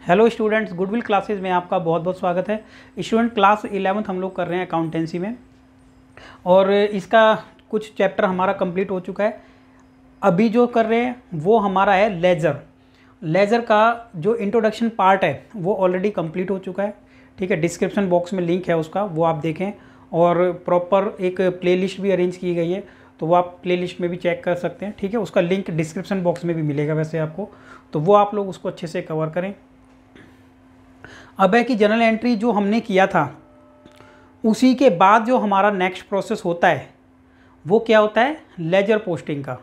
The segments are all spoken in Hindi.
हेलो स्टूडेंट्स, गुडविल क्लासेस में आपका बहुत बहुत स्वागत है। स्टूडेंट क्लास 11th हम लोग कर रहे हैं अकाउंटेंसी में, और इसका कुछ चैप्टर हमारा कंप्लीट हो चुका है। अभी जो कर रहे हैं वो हमारा है लेज़र का जो इंट्रोडक्शन पार्ट है वो ऑलरेडी कंप्लीट हो चुका है। ठीक है, डिस्क्रिप्शन बॉक्स में लिंक है उसका, वो आप देखें। और प्रॉपर एक प्लेलिस्ट भी अरेंज की गई है, तो वो आप प्लेलिस्ट में भी चेक कर सकते हैं। ठीक है, उसका लिंक डिस्क्रिप्शन बॉक्स में भी मिलेगा वैसे आपको, तो वो आप लोग उसको अच्छे से कवर करें। अब है कि जनरल एंट्री जो हमने किया था उसी के बाद जो हमारा नेक्स्ट प्रोसेस होता है वो क्या होता है, लेजर पोस्टिंग का।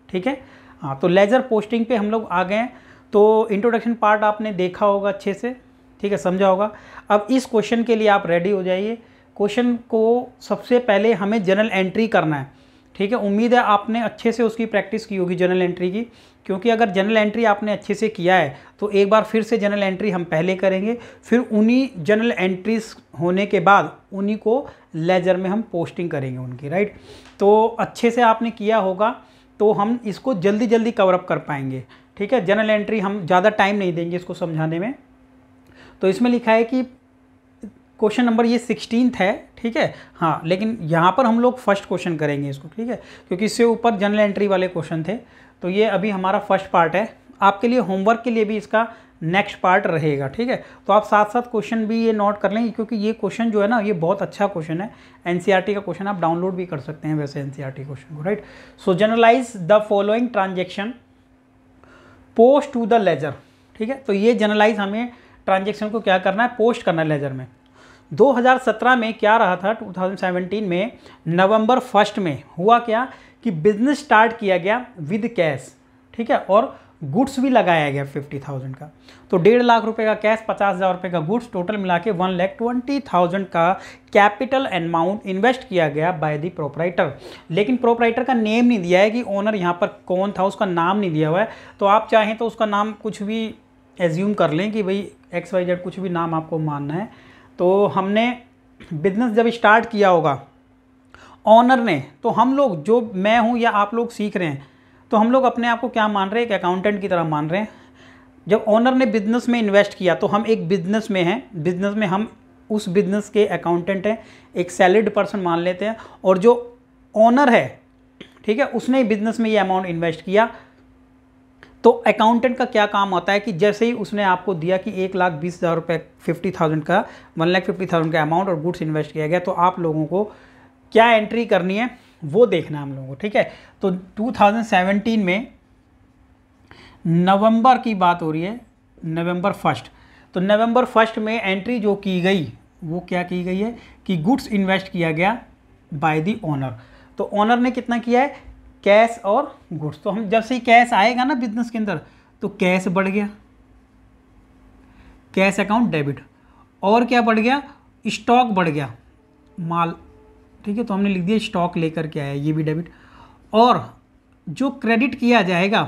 ठीक है, हाँ, तो लेजर पोस्टिंग पे हम लोग आ गए हैं। तो इंट्रोडक्शन पार्ट आपने देखा होगा अच्छे से, ठीक है, समझा होगा। अब इस क्वेश्चन के लिए आप रेडी हो जाइए। क्वेश्चन को सबसे पहले हमें जनरल एंट्री करना है। ठीक है, उम्मीद है आपने अच्छे से उसकी प्रैक्टिस की होगी जनरल एंट्री की, क्योंकि अगर जनरल एंट्री आपने अच्छे से किया है तो एक बार फिर से जनरल एंट्री हम पहले करेंगे, फिर उन्हीं जनरल एंट्रीज होने के बाद उन्हीं को लेजर में हम पोस्टिंग करेंगे उनकी, राइट। तो अच्छे से आपने किया होगा तो हम इसको जल्दी जल्दी कवर अप कर पाएंगे। ठीक है, जनरल एंट्री हम ज़्यादा टाइम नहीं देंगे इसको समझाने में। तो इसमें लिखा है कि क्वेश्चन नंबर ये 16th है। ठीक है, हाँ, लेकिन यहाँ पर हम लोग फर्स्ट क्वेश्चन करेंगे इसको, ठीक है, क्योंकि इससे ऊपर जनरल एंट्री वाले क्वेश्चन थे। तो ये अभी हमारा फर्स्ट पार्ट है। आपके लिए होमवर्क के लिए भी इसका नेक्स्ट पार्ट रहेगा। ठीक है, तो आप साथ साथ क्वेश्चन भी ये नोट कर लेंगे, क्योंकि ये क्वेश्चन जो है ना ये बहुत अच्छा क्वेश्चन है। एनसीईआरटी का क्वेश्चन, आप डाउनलोड भी कर सकते हैं वैसे एनसीईआरटी क्वेश्चन को, right. So generalise the following transaction post to the ledger. ठीक है, तो ये जनरलाइज हमें ट्रांजेक्शन को क्या करना है, पोस्ट करना है लेजर में। 2017 में क्या रहा था, 2017 में नवंबर 1 में हुआ क्या कि बिजनेस स्टार्ट किया गया विद कैश। ठीक है, और गुड्स भी लगाया गया 50,000 का। तो 1.5 लाख रुपए का कैश, 50,000 रुपये का गुड्स, टोटल मिला के 1,20,000 का कैपिटल अमाउंट इन्वेस्ट किया गया बाय द प्रोपराइटर। लेकिन प्रोपराइटर का नेम नहीं दिया है कि ओनर यहाँ पर कौन था, उसका नाम नहीं दिया हुआ है। तो आप चाहें तो उसका नाम कुछ भी एज्यूम कर लें कि भाई XYZ कुछ भी नाम आपको मानना है। तो हमने बिजनेस जब स्टार्ट किया होगा ऑनर ने, तो हम लोग, जो मैं हूँ या आप लोग सीख रहे हैं, तो हम लोग अपने आप को क्या मान रहे हैं, एक अकाउंटेंट की तरह मान रहे हैं। जब ऑनर ने बिजनेस में इन्वेस्ट किया तो हम एक बिजनेस में हैं, बिजनेस में हम उस बिजनेस के अकाउंटेंट हैं, एक सैलरीड पर्सन मान लेते हैं। और जो ऑनर है, ठीक है, उसने बिजनेस में ये अमाउंट इन्वेस्ट किया। तो अकाउंटेंट का क्या काम होता है कि जैसे ही उसने आपको दिया कि 1,20,000 रुपये, 50,000 का, 1,50,000 का अमाउंट और गुड्स इन्वेस्ट किया गया, तो आप लोगों को क्या एंट्री करनी है वो देखना है हम लोगों को। ठीक है, तो 2017 में नवंबर की बात हो रही है, नवंबर 1। तो नवंबर 1 में एंट्री जो की गई वो क्या की गई है कि गुड्स इन्वेस्ट किया गया बाय द ओनर। तो ओनर ने कितना किया है, कैश और गुड्स। तो हम जब से ही कैश आएगा ना बिजनेस के अंदर, तो कैश बढ़ गया, कैश अकाउंट डेबिट। और क्या बढ़ गया, स्टॉक बढ़ गया, माल। ठीक है, तो हमने लिख दिया स्टॉक लेकर के आया, ये भी डेबिट। और जो क्रेडिट किया जाएगा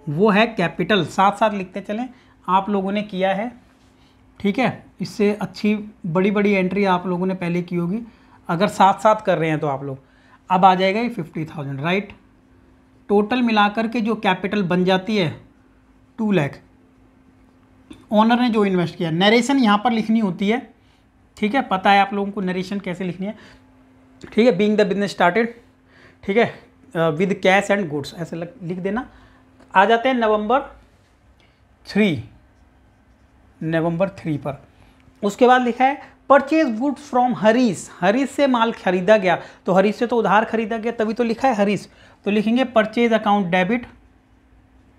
वो है कैपिटल। साथ साथ लिखते चलें, आप लोगों ने किया है। ठीक है, इससे अच्छी बड़ी बड़ी एंट्री आप लोगों ने पहले की होगी। अगर साथ साथ कर रहे हैं तो आप लोग, अब आ जाएगा ये 50,000, राइट। टोटल मिलाकर के जो कैपिटल बन जाती है 2 लाख। ओनर ने जो इन्वेस्ट किया, नरेशन यहाँ पर लिखनी होती है। ठीक है, पता है आप लोगों को नरेशन कैसे लिखनी है। ठीक है, बीइंग द बिजनेस स्टार्टेड, ठीक है, विद कैश एंड गुड्स, ऐसे लिख देना। आ जाते हैं नवंबर 3 पर। उसके बाद लिखा है purchase goods from Harish. Harish से माल खरीदा गया, तो हरीश से तो उधार खरीदा गया, तभी तो लिखा है हरीश। तो लिखेंगे परचेज अकाउंट डेबिट।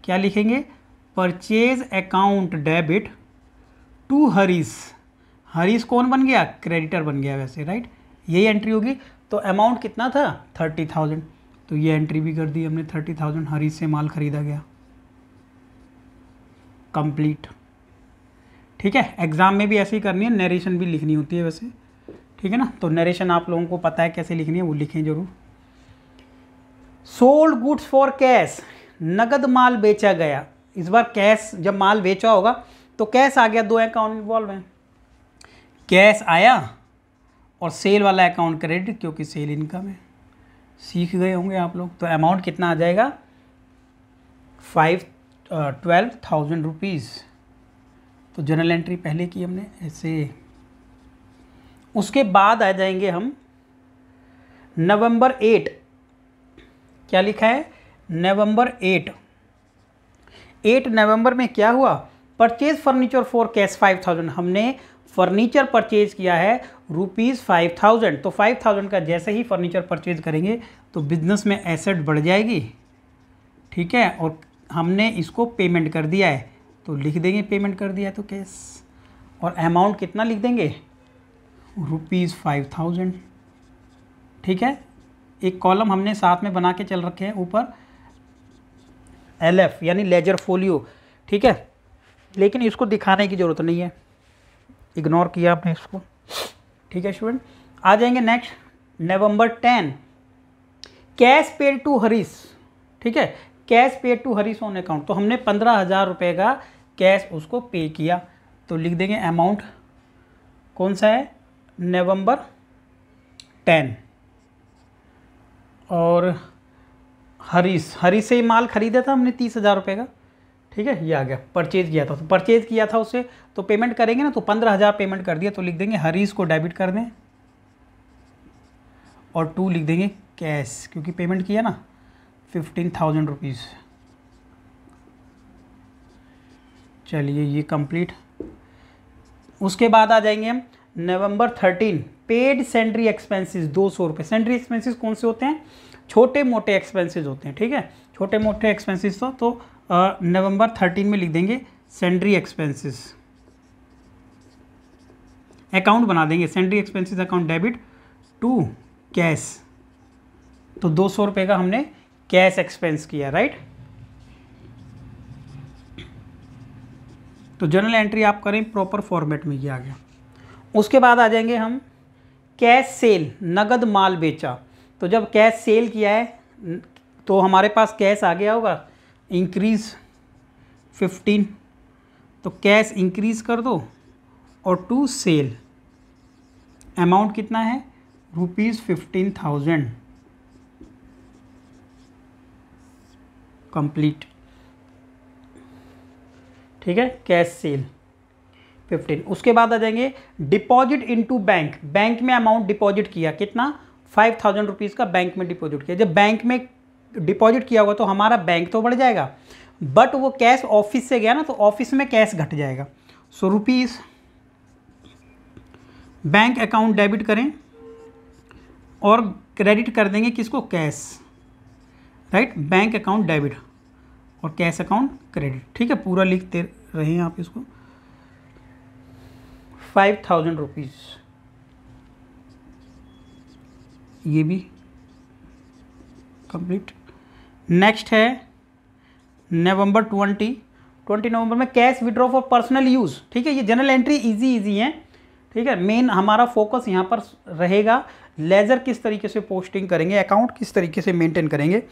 क्या लिखेंगे, purchase account debit to Harish. Harish कौन बन गया, क्रेडिटर बन गया वैसे, राइट। यही एंट्री होगी। तो अमाउंट कितना था, 30,000। तो ये एंट्री भी कर दी हमने, 30,000 हरीश से माल खरीदा गया, कंप्लीट। ठीक है, एग्जाम में भी ऐसे ही करनी है, नरेशन भी लिखनी होती है वैसे। ठीक है ना, तो नरेशन आप लोगों को पता है कैसे लिखनी है, वो लिखें जरूर। सोल्ड गुड्स फॉर कैश, नगद माल बेचा गया। इस बार कैश, जब माल बेचा होगा तो कैश आ गया, 2 अकाउंट इन्वॉल्व हैं, कैश आया और सेल वाला अकाउंट क्रेडिट, क्योंकि सेल इनकम है। सीख गए होंगे आप लोग। तो अमाउंट कितना आ जाएगा, 12,000 रुपीज़। तो जर्नल एंट्री पहले की हमने ऐसे। उसके बाद आ जाएंगे हम नवंबर 8, क्या लिखा है नवंबर 8 नवंबर में क्या हुआ, परचेज फर्नीचर फॉर कैश 5000, हमने फर्नीचर परचेज किया है ₹5000। तो 5000 का जैसे ही फर्नीचर परचेज करेंगे तो बिजनेस में एसेट बढ़ जाएगी, ठीक है, और हमने इसको पेमेंट कर दिया है तो लिख देंगे पेमेंट कर दिया है तो कैश, और अमाउंट कितना लिख देंगे ₹5000, ठीक है। एक कॉलम हमने साथ में बना के चल रखे हैं ऊपर LF यानी लेजर फोलियो, ठीक है, लेकिन इसको दिखाने की ज़रूरत नहीं है, इग्नोर किया आपने इसको, ठीक है स्टूडेंट। आ जाएंगे next November 10, cash paid to Harish, ठीक है, cash paid to Harish on account. तो हमने 15,000 रुपये का कैश उसको पे किया तो लिख देंगे अमाउंट कौन सा है नवंबर 10। और हरीश से माल खरीदा था हमने 30,000 रुपये का, ठीक है, ये आ गया, परचेज किया था, तो परचेज किया था उससे तो पेमेंट करेंगे ना, तो 15,000 पेमेंट कर दिया तो लिख देंगे हरीश को डेबिट कर दें और 2 लिख देंगे कैश, क्योंकि पेमेंट किया ना 15,000 रुपीज़। चलिए ये कंप्लीट। उसके बाद आ जाएंगे हम नवंबर 13, पेड सेंट्री एक्सपेंसेस 200 रुपये। सेंट्री एक्सपेंसेस कौन से होते हैं, छोटे मोटे एक्सपेंसेस होते हैं, ठीक है, छोटे मोटे एक्सपेंसेस। तो नवंबर 13 में लिख देंगे सेंट्री एक्सपेंसेस, अकाउंट बना देंगे sundry expenses account debit to cash, तो 200 रुपये का हमने कैश एक्सपेंस किया, राइट। तो जर्नल एंट्री आप करें प्रॉपर फॉर्मेट में, ये आ गया। उसके बाद आ जाएंगे हम कैश सेल, नगद माल बेचा। तो जब कैश सेल किया है तो हमारे पास कैश आ गया होगा इंक्रीज़ 15, तो कैश इंक्रीज़ कर दो और टू सेल अमाउंट कितना है ₹15,000 कंप्लीट, ठीक है, कैश सेल 15। उसके बाद आ जाएंगे डिपॉजिट इनटू बैंक, बैंक में अमाउंट डिपॉजिट किया कितना 5,000 रुपीज़ का बैंक में डिपॉजिट किया। जब बैंक में डिपॉजिट किया होगा तो हमारा बैंक तो बढ़ जाएगा, बट वो कैश ऑफिस से गया ना तो ऑफिस में कैश घट जाएगा। So rupees bank account debit करें और क्रेडिट कर देंगे किसको cash, right, bank account debit और कैश अकाउंट क्रेडिट, ठीक है, पूरा लिखते रहे आप इसको 5,000 रुपीज़, ये भी कंप्लीट। नेक्स्ट है नवंबर 20 नवंबर में cash withdraw for personal use, ठीक है, ये जनरल एंट्री इजी है, ठीक है। मेन हमारा फोकस यहाँ पर रहेगा लेजर किस तरीके से पोस्टिंग करेंगे, अकाउंट किस तरीके से मेंटेन करेंगे,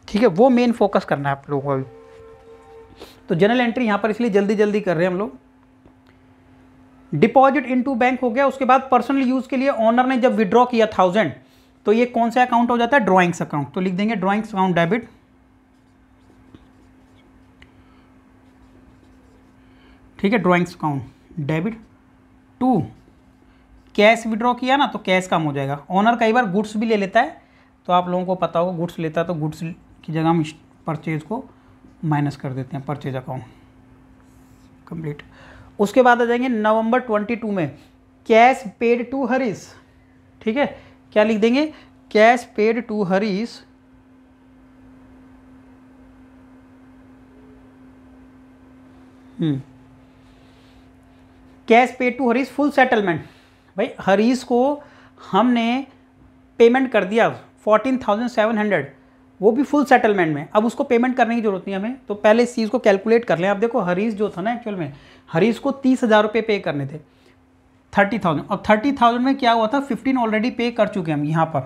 ठीक है, वो मेन फोकस करना है आप लोगों को। तो जनरल एंट्री यहाँ पर इसलिए जल्दी कर रहे हैं हम लोग। डिपॉजिट इनटू बैंक हो गया। उसके बाद पर्सनल यूज़ के लिए ऑनर ने जब विड्रॉ किया 1000, तो ये कौन सा अकाउंट हो जाता है ड्राइंग्स अकाउंट, तो लिख देंगे ड्राइंग्स अकाउंट डेबिट, ठीक है, drawings account debit to cash withdraw किया ना तो कैश कम हो जाएगा। ऑनर कई बार गुड्स भी ले लेता है, तो आप लोगों को पता होगा गुड्स लेता है तो गुड्स की जगह हम परचेज को माइनस कर देते हैं, परचेज अकाउंट कंप्लीट। उसके बाद आ जाएंगे नवंबर 22 में कैश पेड टू हरीश, ठीक है, क्या लिख देंगे cash paid to Harish cash paid to Harish full settlement. भाई हरीश को हमने पेमेंट कर दिया 14,700, वो भी फुल सेटलमेंट में। अब उसको पेमेंट करने की जरूरत नहीं हमें, तो पहले इस चीज़ को कैलकुलेट कर लें। अब देखो हरीश जो था ना, एक्चुअल में हरीश को 30,000 रुपये पे करने थे 30,000, और 30,000 में क्या हुआ था 15 ऑलरेडी पे कर चुके हम यहाँ पर,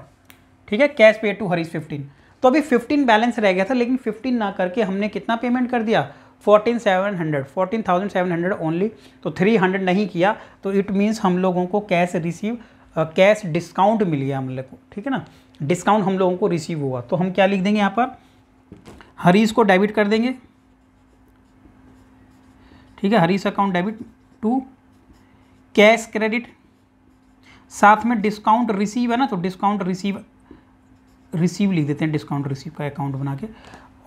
ठीक है, कैश पे टू हरीश 15। तो अभी 15 बैलेंस रह गया था, लेकिन 15 ना करके हमने कितना पेमेंट कर दिया 14,700 ओनली, तो 300 नहीं किया, तो इट मीन्स हम लोगों को कैश डिस्काउंट मिल गया हम लोग को, ठीक है ना, डिस्काउंट हम लोगों को रिसीव हुआ। तो हम क्या लिख देंगे यहाँ पर हरीश को डेबिट कर देंगे, ठीक है, Harish account debit to cash credit, साथ में डिस्काउंट रिसीव है ना, तो डिस्काउंट रिसीव लिख देते हैं, डिस्काउंट रिसीव का अकाउंट बना के,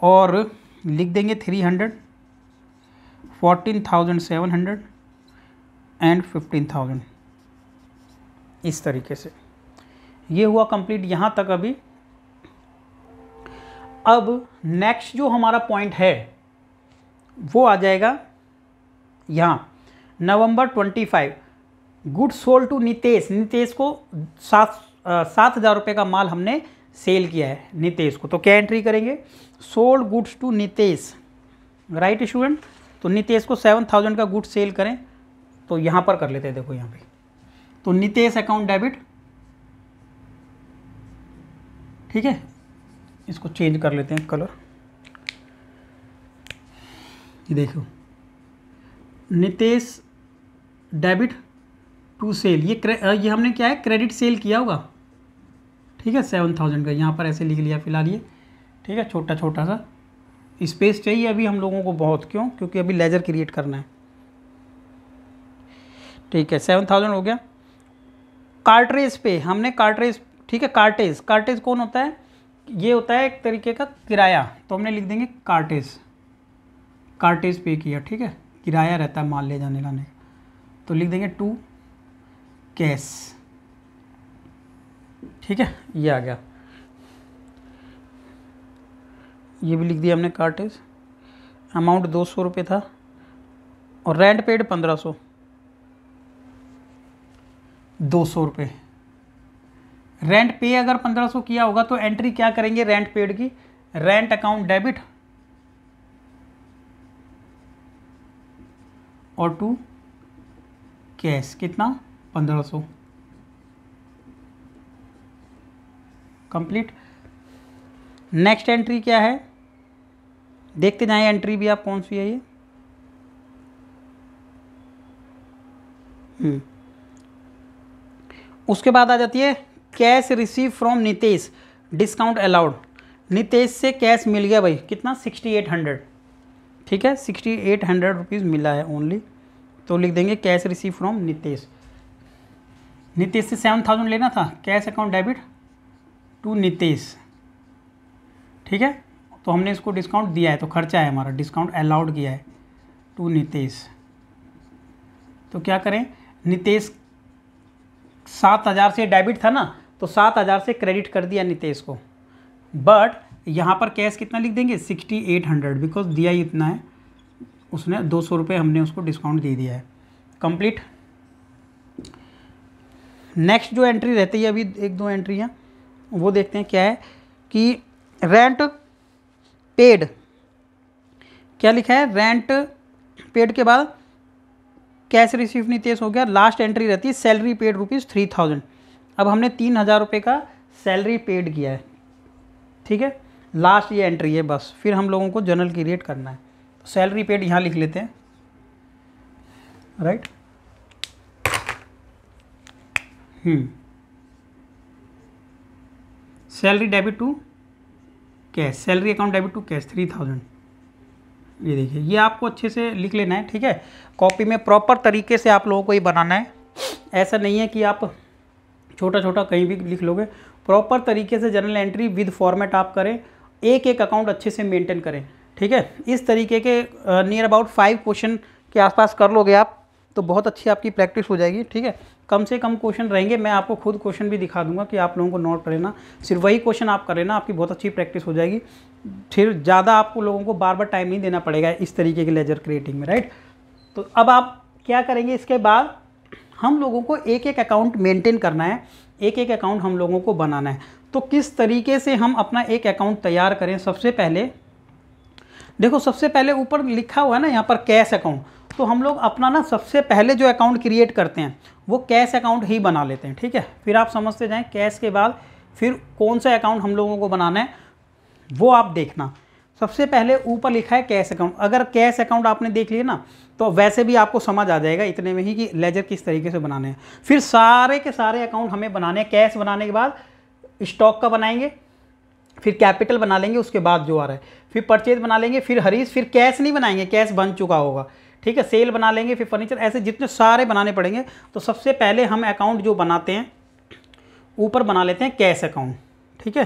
और लिख देंगे 300, 14,700 एंड 15,000, इस तरीके से। ये हुआ कंप्लीट यहाँ तक अभी। अब नेक्स्ट जो हमारा पॉइंट है वो आ जाएगा यहाँ, November 25, good sold to Nitesh. Nitesh को 7,000 रुपये का माल हमने सेल किया है नितेश को, तो क्या एंट्री करेंगे, sold goods to Nitesh, right student. तो नितेश को 7,000 का गुड्स सेल करें, तो यहाँ पर कर लेते हैं, देखो यहाँ पे, तो नितेश अकाउंट डेबिट, ठीक है, इसको चेंज कर लेते हैं कलर, ये देखो नितेश डेबिट टू सेल, ये हमने क्या है, क्रेडिट सेल किया होगा, ठीक है, 7,000 का, यहाँ पर ऐसे लिख लिया फिलहाल ये, ठीक है, छोटा छोटा सा स्पेस चाहिए अभी हम लोगों को बहुत, क्यों, क्योंकि अभी लेजर क्रिएट करना है, ठीक है, 7,000 हो गया। कार्ट्रेज पे हमने कार्ट्रेज, ठीक है, कार्टेज कौन होता है, ये होता है एक तरीके का किराया, तो हमने लिख देंगे कार्टेज पे किया, ठीक है, किराया रहता है माल ले जाने लाने का, तो लिख देंगे टू कैश, ठीक है, ये आ गया, ये भी लिख दिया हमने कार्टेज, अमाउंट 200 रुपये था, और रेंट पेड 1500, 200 रुपये, रेंट पे अगर 1500 किया होगा तो एंट्री क्या करेंगे रेंट पेड की, रेंट अकाउंट डेबिट और टू कैश, कितना 1500, कंप्लीट। नेक्स्ट एंट्री क्या है, देखते जाएं एंट्री भी आप कौन सी है ये, उसके बाद आ जाती है cash receive from Nitesh, discount allowed, Nitesh से कैश मिल गया भाई, कितना 6800, ठीक है, 6800 रुपीज़ मिला है ओनली, तो लिख देंगे cash receive from Nitesh, Nitesh से 7,000 लेना था, cash account debit to Nitesh, ठीक है, तो हमने इसको डिस्काउंट दिया है, तो खर्चा है हमारा, डिस्काउंट अलाउड किया है टू नितेश, तो क्या करें, नितेश 7,000 से डेबिट था ना, तो 7,000 से क्रेडिट कर दिया नितेश को, बट यहाँ पर कैश कितना लिख देंगे 6800, बिकॉज दिया ही इतना है, उसने 200 रुपये हमने उसको डिस्काउंट दे दिया है, कंप्लीट। नेक्स्ट जो एंट्री रहती है, अभी एक दो एंट्री हैं वो देखते हैं क्या है, कि रेंट पेड, क्या लिखा है, रेंट पेड के बाद कैश रिसीव नितेश हो गया, लास्ट एंट्री रहती है सैलरी पेड ₹3000, अब हमने 3,000 रुपये का सैलरी पेड किया है, ठीक है, लास्ट ये एंट्री है बस, फिर हम लोगों को जर्नल क्रिएट करना है, तो सैलरी पेड यहाँ लिख लेते हैं, right, salary debit to cash, salary account debit to cash 3000, ये देखिए, ये आपको अच्छे से लिख लेना है, ठीक है, कॉपी में प्रॉपर तरीके से आप लोगों को ये बनाना है, ऐसा नहीं है कि आप छोटा छोटा कहीं भी लिख लोगे, प्रॉपर तरीके से जर्नल एंट्री विद फॉर्मेट आप करें, एक एक अकाउंट अच्छे से मेंटेन करें, ठीक है, इस तरीके के नियर अबाउट 5 क्वेश्चन के आसपास कर लोगे आप, तो बहुत अच्छी आपकी प्रैक्टिस हो जाएगी, ठीक है, कम से कम क्वेश्चन रहेंगे, मैं आपको खुद क्वेश्चन भी दिखा दूंगा कि आप लोगों को नोट कर लेना, सिर्फ वही क्वेश्चन आप कर लेना, आपकी बहुत अच्छी प्रैक्टिस हो जाएगी, फिर ज़्यादा आपको लोगों को बार बार टाइम नहीं देना पड़ेगा इस तरीके के लेजर क्रिएटिंग में, राइट। तो अब आप क्या करेंगे, इसके बाद हम लोगों को एक एक अकाउंट मेंटेन करना है, एक एक अकाउंट हम लोगों को बनाना है, तो किस तरीके से हम अपना एक अकाउंट तैयार करें। सबसे पहले देखो, सबसे पहले ऊपर लिखा हुआ है ना यहाँ पर कैश अकाउंट, तो हम लोग अपना ना सबसे पहले जो अकाउंट क्रिएट करते हैं वो कैश अकाउंट ही बना लेते हैं, ठीक है, फिर आप समझते जाएं कैश के बाद फिर कौन सा अकाउंट हम लोगों को बनाना है वो आप देखना। सबसे पहले ऊपर लिखा है कैश अकाउंट, अगर कैश अकाउंट आपने देख लिया ना तो वैसे भी आपको समझ आ जाएगा इतने में ही कि लेजर किस तरीके से बनाने हैं। फिर सारे के सारे अकाउंट हमें बनाने हैं, कैश बनाने के बाद स्टॉक का बनाएंगे, फिर कैपिटल बना लेंगे, उसके बाद जो आ रहा है फिर परचेज बना लेंगे, फिर हरीश, फिर कैश नहीं बनाएंगे, कैश बन चुका होगा, ठीक है, सेल बना लेंगे, फिर फर्नीचर, ऐसे जितने सारे बनाने पड़ेंगे। तो सबसे पहले हम अकाउंट जो बनाते हैं ऊपर बना लेते हैं कैश अकाउंट। ठीक है,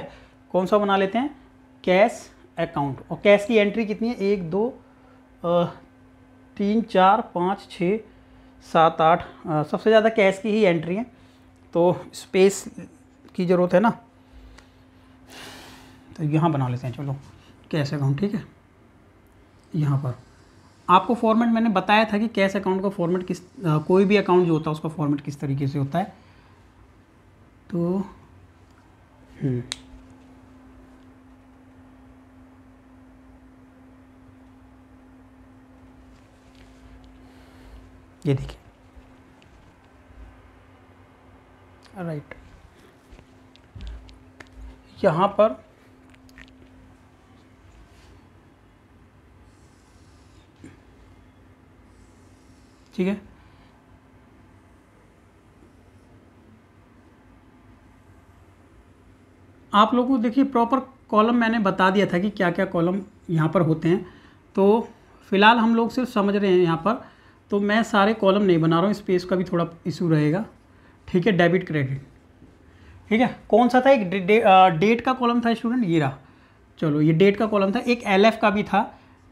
कौन सा बना लेते हैं, कैश अकाउंट। और कैश की एंट्री कितनी है, 1 2 3 4 5 6 7 8, सबसे ज़्यादा कैश की ही एंट्री है, तो स्पेस की ज़रूरत है ना, तो यहाँ बना लेते हैं चलो कैश अकाउंट। ठीक है, यहाँ पर आपको फॉर्मेट मैंने बताया था कि कैश अकाउंट का फॉर्मेट किस कोई भी अकाउंट जो होता है उसका फॉर्मेट किस तरीके से होता है। तो ये देखिए, राइट, यहाँ पर ठीक है, आप लोगों को देखिए प्रॉपर कॉलम मैंने बता दिया था कि क्या क्या कॉलम यहाँ पर होते हैं। तो फिलहाल हम लोग सिर्फ समझ रहे हैं यहाँ पर, तो मैं सारे कॉलम नहीं बना रहा हूँ, स्पेस का भी थोड़ा इशू रहेगा। ठीक है, डेबिट क्रेडिट, ठीक है, कौन सा था, एक डेट का कॉलम था स्टूडेंट, ये रहा, चलो ये डेट का कॉलम था, एक LF का भी था,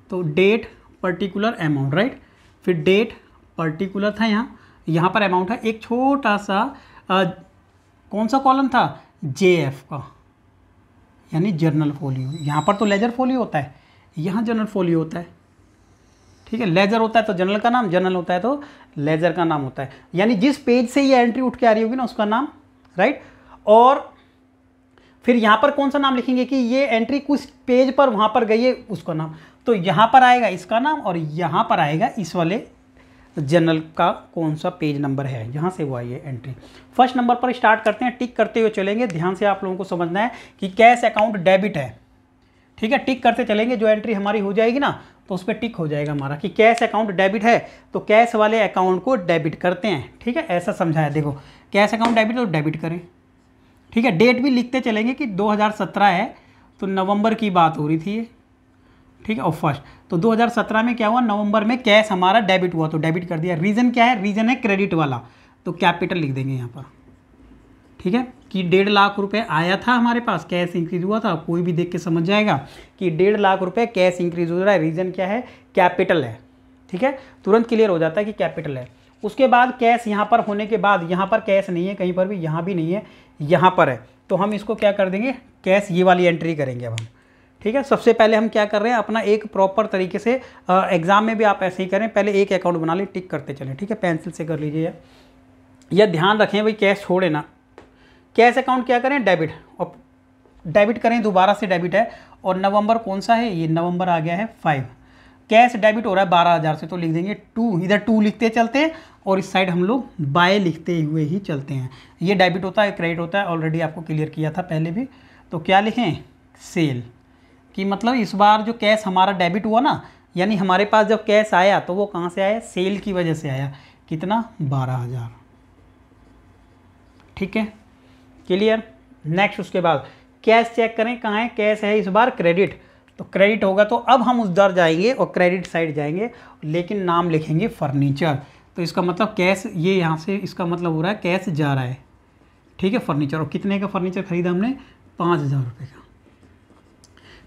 तो डेट पर्टिकुलर अमाउंट, राइट, फिर डेट पर्टिकुलर था, यहाँ पर अमाउंट है, एक छोटा सा कौन सा कॉलम था, JF का, यानी जर्नल फोलियो। यहाँ पर तो लेजर फोलियो होता है, यहाँ जर्नल फोलियो होता है। ठीक है, लेजर होता है तो जर्नल का नाम, जर्नल होता है तो लेजर का नाम होता है, यानी जिस पेज से ये एंट्री उठ के आ रही होगी ना उसका नाम, राइट। और फिर यहाँ पर कौन सा नाम लिखेंगे कि ये एंट्री कुछ पेज पर वहाँ पर गई है, उसका नाम, तो यहाँ पर आएगा इसका नाम और यहाँ पर आएगा इस वाले जर्नल का कौन सा पेज नंबर है, जहाँ से वो आई है एंट्री। फर्स्ट नंबर पर स्टार्ट करते हैं, टिक करते हुए चलेंगे, ध्यान से आप लोगों को समझना है कि कैश अकाउंट डेबिट है। ठीक है, टिक करते चलेंगे, जो एंट्री हमारी हो जाएगी ना तो उस पर टिक हो जाएगा हमारा कि कैश अकाउंट डेबिट है, तो कैश वाले अकाउंट को डेबिट करते हैं। ठीक है, ऐसा समझाया, देखो कैश अकाउंट डेबिट तो डेबिट करें। ठीक है, डेट भी लिखते चलेंगे कि 2017 है, तो नवंबर की बात हो रही थी ये। ठीक है, और फर्स्ट तो 2017 में क्या हुआ, नवंबर में कैश हमारा डेबिट हुआ, तो डेबिट कर दिया। रीज़न क्या है, रीज़न है क्रेडिट वाला, तो कैपिटल लिख देंगे यहाँ पर। ठीक है, कि 1.5 लाख रुपए आया था हमारे पास, कैश इंक्रीज हुआ था, कोई भी देख के समझ जाएगा कि 1.5 लाख रुपए कैश इंक्रीज हो रहा है, रीज़न क्या है, कैपिटल है। ठीक है, तुरंत क्लियर हो जाता है कि कैपिटल है। उसके बाद कैश यहाँ पर होने के बाद, यहाँ पर कैश नहीं है कहीं पर भी, यहाँ भी नहीं है, यहाँ पर है, तो हम इसको क्या कर देंगे, कैश ये वाली एंट्री करेंगे अब हम। ठीक है, सबसे पहले हम क्या कर रहे हैं, अपना एक प्रॉपर तरीके से, एग्जाम में भी आप ऐसे ही करें, पहले एक अकाउंट बना लें, टिक करते चलें। ठीक है, पेंसिल से कर लीजिए, या ध्यान रखें भाई कैश छोड़े ना, कैश अकाउंट क्या करें, डेबिट, और डेबिट करें, दोबारा से डेबिट है, और नवंबर कौन सा है, ये नवंबर आ गया है 5, कैश डेबिट हो रहा है 12,000 से, तो लिख देंगे 2, इधर 2 लिखते चलते हैं और इस साइड हम लोग बाय लिखते हुए ही चलते हैं। ये डेबिट होता है, क्रेडिट होता है, ऑलरेडी आपको क्लियर किया था पहले भी। तो क्या लिखें, सेल, कि मतलब इस बार जो कैश हमारा डेबिट हुआ ना, यानी हमारे पास जब कैश आया तो वो कहाँ से आया, सेल की वजह से आया, कितना, 12,000। ठीक है, क्लियर। नेक्स्ट उसके बाद कैश चेक करें, कहाँ है, कैश है इस बार क्रेडिट, तो क्रेडिट होगा तो अब हम उधर जाएंगे और क्रेडिट साइड जाएंगे, लेकिन नाम लिखेंगे फर्नीचर, तो इसका मतलब कैश, ये यहाँ से इसका मतलब हो रहा है कैश जा रहा है। ठीक है, फर्नीचर, और कितने का फर्नीचर खरीदा हमने, 5,000 रुपये का।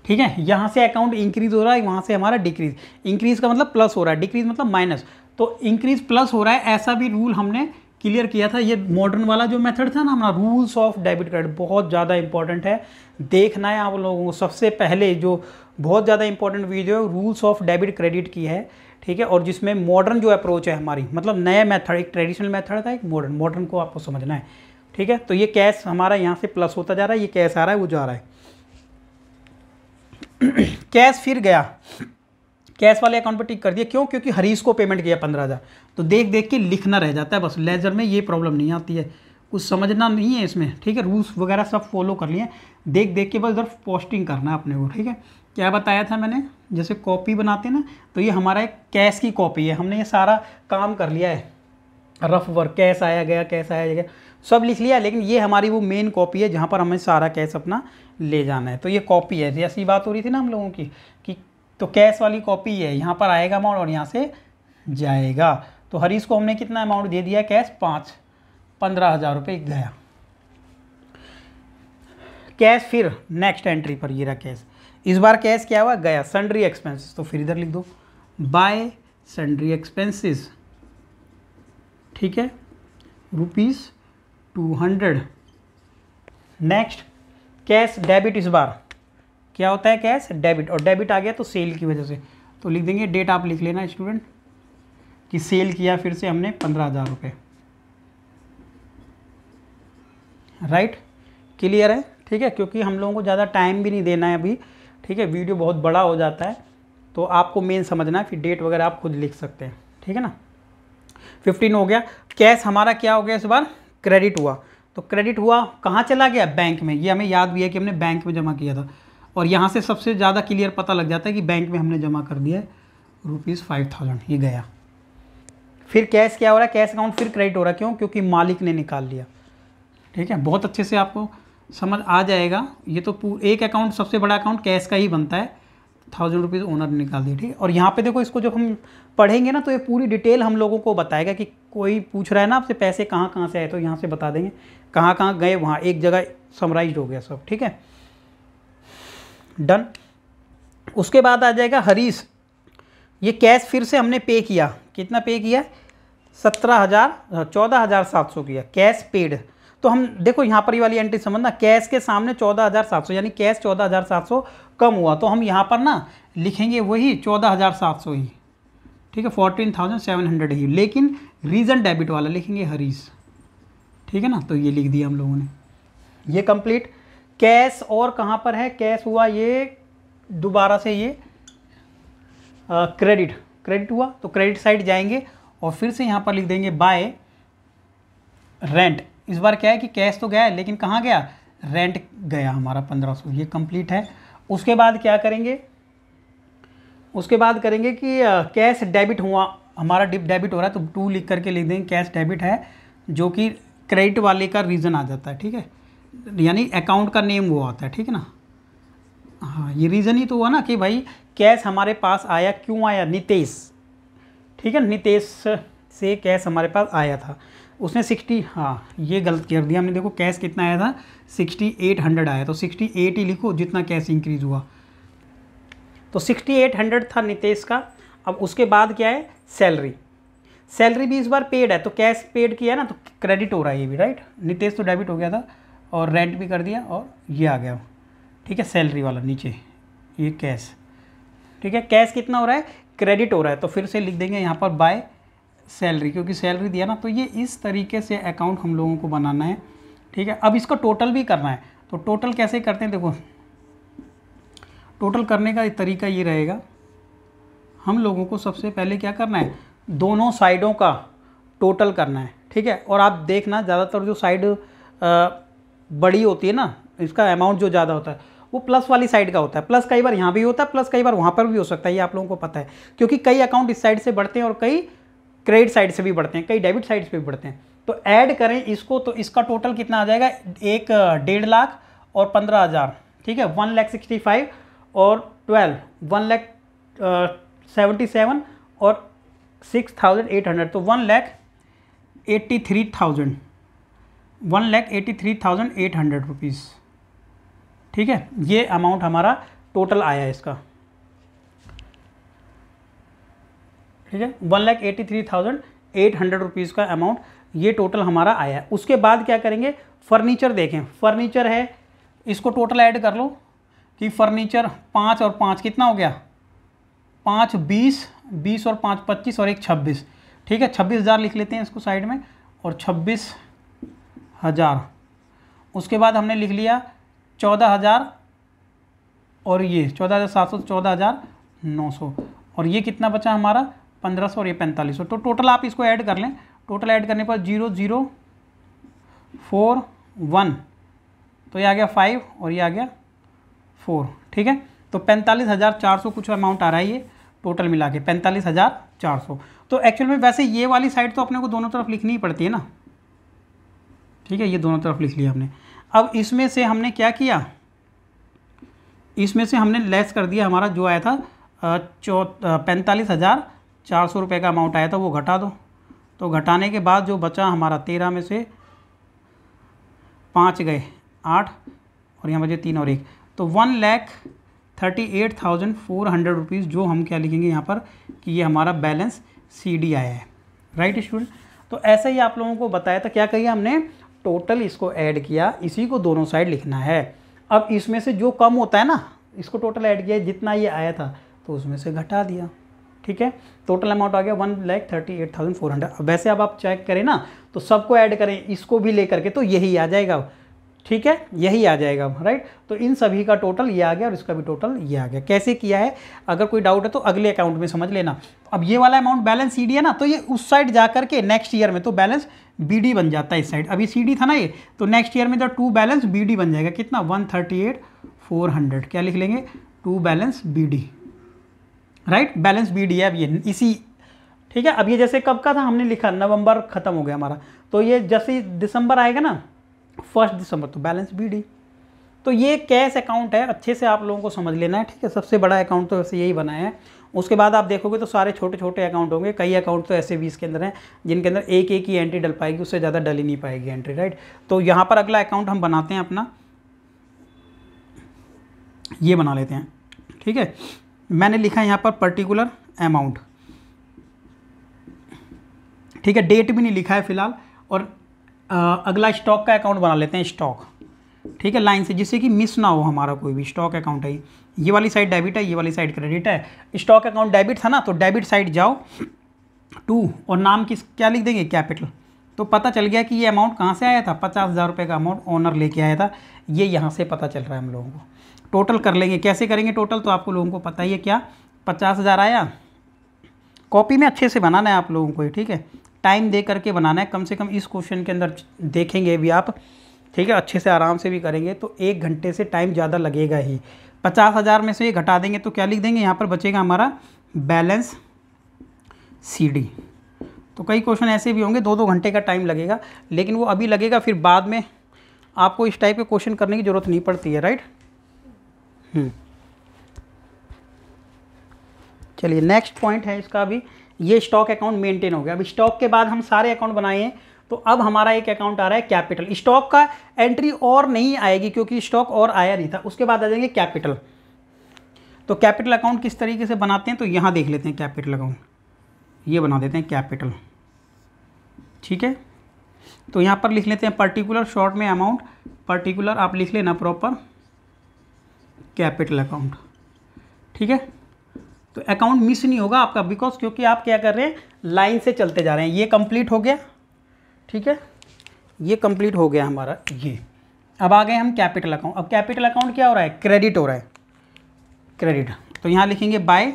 ठीक है, यहाँ से अकाउंट इंक्रीज हो रहा है, वहाँ से हमारा डिक्रीज, इंक्रीज का मतलब प्लस हो रहा है, डिक्रीज मतलब माइनस, तो इंक्रीज प्लस हो रहा है, ऐसा भी रूल हमने क्लियर किया था। ये मॉडर्न वाला जो मेथड था ना हमारा, रूल्स ऑफ डेबिट क्रेडिट, बहुत ज़्यादा इंपॉर्टेंट है, देखना है आप लोगों को। सबसे पहले जो बहुत ज़्यादा इंपॉर्टेंट वीडियो है रूल्स ऑफ डेबिट क्रेडिट की है। ठीक है, और जिसमें मॉडर्न जो अप्रोच है हमारी, मतलब नया मेथड, एक ट्रेडिशनल मेथड था, एक मॉडर्न को आपको समझना है। ठीक है, तो ये कैश हमारा यहाँ से प्लस होता जा रहा है, ये कैश आ रहा है, वो जा रहा है। कैश फिर गया, कैश वाले अकाउंट पर टिक कर दिया, क्यों, क्योंकि हरीश को पेमेंट किया 15,000, तो देख देख के लिखना रह जाता है बस। लेजर में ये प्रॉब्लम नहीं आती है, कुछ समझना नहीं है इसमें। ठीक है, रूल्स वगैरह सब फॉलो कर लिए, देख देख के बस इधर पोस्टिंग करना है अपने को। ठीक है, क्या बताया था मैंने, जैसे कॉपी बनाते हैं ना, तो ये हमारा एक कैश की कॉपी है, हमने ये सारा काम कर लिया है, रफ वर्क, कैश आया गया, कैश आया गया, सब लिख लिया, लेकिन ये हमारी वो मेन कॉपी है जहाँ पर हमें सारा कैश अपना ले जाना है। तो ये कॉपी है, जैसी बात हो रही थी ना हम लोगों की, कि तो कैश वाली कॉपी है, यहाँ पर आएगा अमाउंट और यहाँ से जाएगा। तो हरीश को हमने कितना अमाउंट दे दिया कैश, 15,000 रुपये गया कैश। फिर नेक्स्ट एंट्री पर ये रहा कैश, इस बार कैश क्या हुआ, गया सन्ड्री एक्सपेंसेस। तो फिर इधर लिख दो बाय सन्ड्री एक्सपेंसेस, ठीक है, ₹200। नेक्स्ट कैश डेबिट, इस बार क्या होता है कैश डेबिट, और डेबिट आ गया तो सेल की वजह से, तो लिख देंगे डेट आप लिख लेना स्टूडेंट कि सेल किया फिर से हमने 15,000 रुपये, राइट, क्लियर है, ठीक है। क्योंकि हम लोगों को ज़्यादा टाइम भी नहीं देना है अभी, ठीक है, वीडियो बहुत बड़ा हो जाता है, तो आपको मेन समझना है, फिर डेट वगैरह आप खुद लिख सकते हैं, ठीक है ना। 15 हो गया। कैश हमारा क्या हो गया इस बार, क्रेडिट हुआ। तो क्रेडिट हुआ कहाँ चला गया, बैंक में। ये हमें याद भी है कि हमने बैंक में जमा किया था, और यहाँ से सबसे ज़्यादा क्लियर पता लग जाता है कि बैंक में हमने जमा कर दिया है ₹5,000, ये गया। फिर कैश क्या हो रहा है, कैश अकाउंट फिर क्रेडिट हो रहा है, क्यों, क्योंकि मालिक ने निकाल लिया, ठीक है। बहुत अच्छे से आपको समझ आ जाएगा। ये तो एक अकाउंट, सबसे बड़ा अकाउंट कैश का ही बनता है, ₹1,000 ओनर ने निकाल दिए, ठीक है। और यहाँ पे देखो, इसको जब हम पढ़ेंगे ना तो ये पूरी डिटेल हम लोगों को बताएगा कि कोई पूछ रहा है ना आपसे पैसे कहाँ कहाँ से आए, तो यहाँ से बता देंगे कहाँ कहाँ गए, वहाँ एक जगह समराइज हो गया सब, ठीक है, डन। उसके बाद आ जाएगा हरीश, ये कैश फिर से हमने पे किया, कितना पे किया, 14,700 किया कैश पेड। तो हम देखो यहाँ पर ये वाली एंट्री समझना, कैश के सामने 14,700 यानी कैश 14,700 कम हुआ, तो हम यहाँ पर ना लिखेंगे वही 14,700 ही, ठीक है, 14,700 ही, लेकिन रीज़न डेबिट वाला लिखेंगे हरीश, ठीक है ना। तो ये लिख दिया हम लोगों ने, ये कंप्लीट। कैश और कहाँ पर है, कैश हुआ ये दोबारा से ये क्रेडिट हुआ, तो क्रेडिट साइड जाएंगे और फिर से यहाँ पर लिख देंगे बाय रेंट। इस बार क्या है कि कैश तो गया है, लेकिन कहाँ गया, रेंट गया हमारा 1,500, ये कंप्लीट है। उसके बाद क्या करेंगे, उसके बाद करेंगे कि कैश डेबिट हुआ हमारा, डेबिट हो रहा है, तो 2 लिख करके लिख देंगे कैश डेबिट है, जो कि क्रेडिट वाले का रीज़न आ जाता है, ठीक है, यानी अकाउंट का नेम वो आता है, ठीक है ना। हाँ, ये रीज़न ही तो हुआ ना कि भाई कैश हमारे पास आया, क्यों आया, नितेश, ठीक है, नितेश से कैश हमारे पास आया था, उसने 60, हाँ ये गलत कर दिया हमने, देखो कैश कितना आया था, 6800 आया, तो 68 ही लिखो जितना कैश इंक्रीज़ हुआ, तो 6800 था नितेश का। अब उसके बाद क्या है, सैलरी भी इस बार पेड है, तो कैश पेड किया ना, तो क्रेडिट हो रहा है ये भी, राइट, नितेश तो डेबिट हो गया था, और रेंट भी कर दिया, और ये आ गया, ठीक है, सैलरी वाला नीचे ये कैश, ठीक है। कैश कितना हो रहा है, क्रेडिट हो रहा है, तो फिर से लिख देंगे यहाँ पर बाय सैलरी, क्योंकि सैलरी दिया ना। तो ये इस तरीके से अकाउंट हम लोगों को बनाना है, ठीक है। अब इसका टोटल भी करना है, तो टोटल कैसे करते हैं, देखो टोटल करने का तरीका ये रहेगा, हम लोगों को सबसे पहले क्या करना है, दोनों साइडों का टोटल करना है, ठीक है। और आप देखना ज़्यादातर जो साइड बड़ी होती है ना, इसका अमाउंट जो ज़्यादा होता है वो प्लस वाली साइड का होता है, प्लस कई बार यहाँ भी होता है, प्लस कई बार वहाँ पर भी हो सकता है, ये आप लोगों को पता है, क्योंकि कई अकाउंट इस साइड से बढ़ते हैं और कई क्रेडिट साइड से भी बढ़ते हैं, कई डेबिट साइड से भी बढ़ते हैं। तो ऐड करें इसको, तो इसका टोटल कितना आ जाएगा, 1.5 लाख और 15,000, ठीक है, 1,65,000 और 12, 1,77,000 और 6,800, तो 1,83,800 रुपीज़, ठीक है। ये अमाउंट हमारा टोटल आया है इसका, ठीक है, 1,83,800 रुपीज़ का अमाउंट ये टोटल हमारा आया है। उसके बाद क्या करेंगे, फर्नीचर देखें, फर्नीचर है, इसको टोटल ऐड कर लो कि फर्नीचर 5 और 5 कितना हो गया, 5 20, 20 और 5 25 और 1 26, ठीक है, 26,000 लिख लेते हैं इसको साइड में, और 26,000। उसके बाद हमने लिख लिया 14,000 और ये 14,700, 14,900, और ये कितना बचा हमारा 1,500 और ये 4,500। तो टोटल आप इसको ऐड कर लें, टोटल ऐड करने पर 0,041, तो ये आ गया 5 और ये आ गया 4, ठीक है। तो 45,400 कुछ अमाउंट आ रहा है ये टोटल मिला के, 45,400। तो एक्चुअल में वैसे ये वाली साइड तो अपने को दोनों तरफ लिखनी ही पड़ती है ना, ठीक है, ये दोनों तरफ लिख लिया हमने। अब इसमें से हमने क्या किया, इसमें से हमने लेस कर दिया हमारा जो आया था 45,000 400 रुपये का अमाउंट आया था वो घटा दो। तो घटाने के बाद जो बचा हमारा 13 में से 5 गए 8 और यहाँ बचे 3 और 1, तो 1,38,400 रुपीज़ जो हम क्या लिखेंगे यहाँ पर कि ये हमारा बैलेंस CD आया है। राइट स्टूडेंट, तो ऐसा ही आप लोगों को बताया था, क्या कहिए हमने टोटल इसको ऐड किया, इसी को दोनों साइड लिखना है। अब इसमें से जो कम होता है ना, इसको टोटल ऐड किया, जितना ये आया था तो उसमें से घटा दिया। ठीक है, टोटल अमाउंट आ गया 1,38,400। वैसे अब आप चेक करें ना तो सबको ऐड करें, इसको भी लेकर के, तो यही आ जाएगा। ठीक है, यही आ जाएगा। राइट, तो इन सभी का टोटल ये आ गया और इसका भी टोटल ये आ गया। कैसे किया है, अगर कोई डाउट है तो अगले अकाउंट में समझ लेना। अब ये वाला अमाउंट बैलेंस CD है ना, तो ये उस साइड जा करके नेक्स्ट ईयर में तो बैलेंस BD बन जाता है इस साइड। अभी CD था ना ये, तो नेक्स्ट ईयर में तो 2 बैलेंस BD बन जाएगा। कितना, 138,400। क्या लिख लेंगे, 2 balance BD। Right, balance BD है अब ये इसी। ठीक है, अब ये जैसे कब का था हमने लिखा, नवंबर खत्म हो गया हमारा, तो ये जैसे दिसंबर आएगा ना 1 दिसंबर, तो बैलेंस BD। तो ये कैश अकाउंट है, अच्छे से आप लोगों को समझ लेना है। ठीक है, सबसे बड़ा अकाउंट तो वैसे यही बनाया है। उसके बाद आप देखोगे तो सारे छोटे छोटे अकाउंट होंगे। कई अकाउंट तो ऐसे भी इसके अंदर हैं जिनके अंदर एक एक ही एंट्री डल पाएगी, उससे ज़्यादा डल ही नहीं पाएगी एंट्री। राइट, तो यहाँ पर अगला अकाउंट हम बनाते हैं अपना, ये बना लेते हैं। ठीक है, मैंने लिखा है यहाँ पर पर्टिकुलर अमाउंट। ठीक है, डेट भी नहीं लिखा है फिलहाल। और अगला स्टॉक का अकाउंट बना लेते हैं, स्टॉक। ठीक है, लाइन से, जिससे कि मिस ना हो हमारा कोई भी। स्टॉक अकाउंट है, ये वाली साइड डेबिट है, ये वाली साइड क्रेडिट है। स्टॉक अकाउंट डेबिट था ना, तो डेबिट साइड जाओ 2 और नाम किस क्या लिख देंगे, कैपिटल। तो पता चल गया कि ये अमाउंट कहाँ से आया था, 50,000 रुपये का अमाउंट ओनर लेके आया था। ये यहाँ से पता चल रहा है हम लोगों को। टोटल कर लेंगे, कैसे करेंगे टोटल, तो आपको लोगों को पता ही है क्या, 50,000 आया। कॉपी में अच्छे से बनाना है आप लोगों को, ठीक है, टाइम दे करके बनाना है। कम से कम इस क्वेश्चन के अंदर देखेंगे भी आप, ठीक है, अच्छे से आराम से भी करेंगे तो 1 घंटे से टाइम ज़्यादा लगेगा ही। 50,000 में से ये घटा देंगे तो क्या लिख देंगे, यहाँ पर बचेगा हमारा बैलेंस CD। तो कई क्वेश्चन ऐसे भी होंगे 2-2 घंटे का टाइम लगेगा, लेकिन वो अभी लगेगा, फिर बाद में आपको इस टाइप के क्वेश्चन करने की ज़रूरत नहीं पड़ती है। राइट, चलिए नेक्स्ट पॉइंट है इसका भी, ये स्टॉक अकाउंट मेंटेन हो गया। अब स्टॉक के बाद हम सारे अकाउंट बनाए हैं, तो अब हमारा एक अकाउंट आ रहा है कैपिटल। स्टॉक का एंट्री और नहीं आएगी क्योंकि स्टॉक और आया नहीं था। उसके बाद आ जाएंगे कैपिटल। तो कैपिटल अकाउंट किस तरीके से बनाते हैं, तो यहाँ देख लेते हैं कैपिटल अकाउंट, ये बना देते हैं कैपिटल। ठीक है, तो यहाँ पर लिख लेते हैं पर्टिकुलर, शॉर्ट में अमाउंट, पर्टिकुलर आप लिख लेना प्रॉपर कैपिटल अकाउंट। ठीक है, तो अकाउंट मिस नहीं होगा आपका, बिकॉज क्योंकि आप क्या कर रहे हैं, लाइन से चलते जा रहे हैं। ये कंप्लीट हो गया, ठीक है, ये कंप्लीट हो गया हमारा ये। अब आ गए हम कैपिटल अकाउंट। अब कैपिटल अकाउंट क्या हो रहा है, क्रेडिट हो रहा है, क्रेडिट। तो यहाँ लिखेंगे बाय।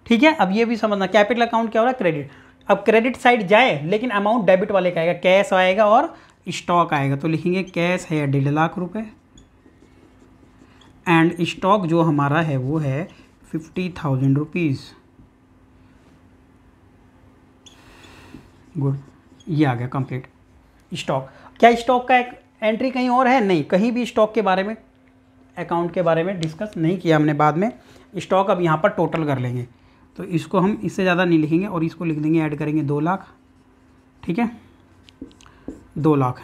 ठीक है, अब ये भी समझना कैपिटल अकाउंट क्या हो रहा है, क्रेडिट। अब क्रेडिट साइड जाए लेकिन अमाउंट डेबिट वाले का आएगा, कैश आएगा और स्टॉक आएगा। तो लिखेंगे कैश है 1.5 लाख रुपए एंड स्टॉक जो हमारा है वो है 50,000 रुपीज़। गुड, ये आ गया कंप्लीट स्टॉक। क्या स्टॉक का एक एंट्री कहीं और है, नहीं, कहीं भी स्टॉक के बारे में, अकाउंट के बारे में डिस्कस नहीं किया हमने। बाद में स्टॉक अब यहाँ पर टोटल कर लेंगे, तो इसको हम इससे ज़्यादा नहीं लिखेंगे और इसको लिख देंगे, ऐड करेंगे 2 लाख। ठीक है, 2 लाख,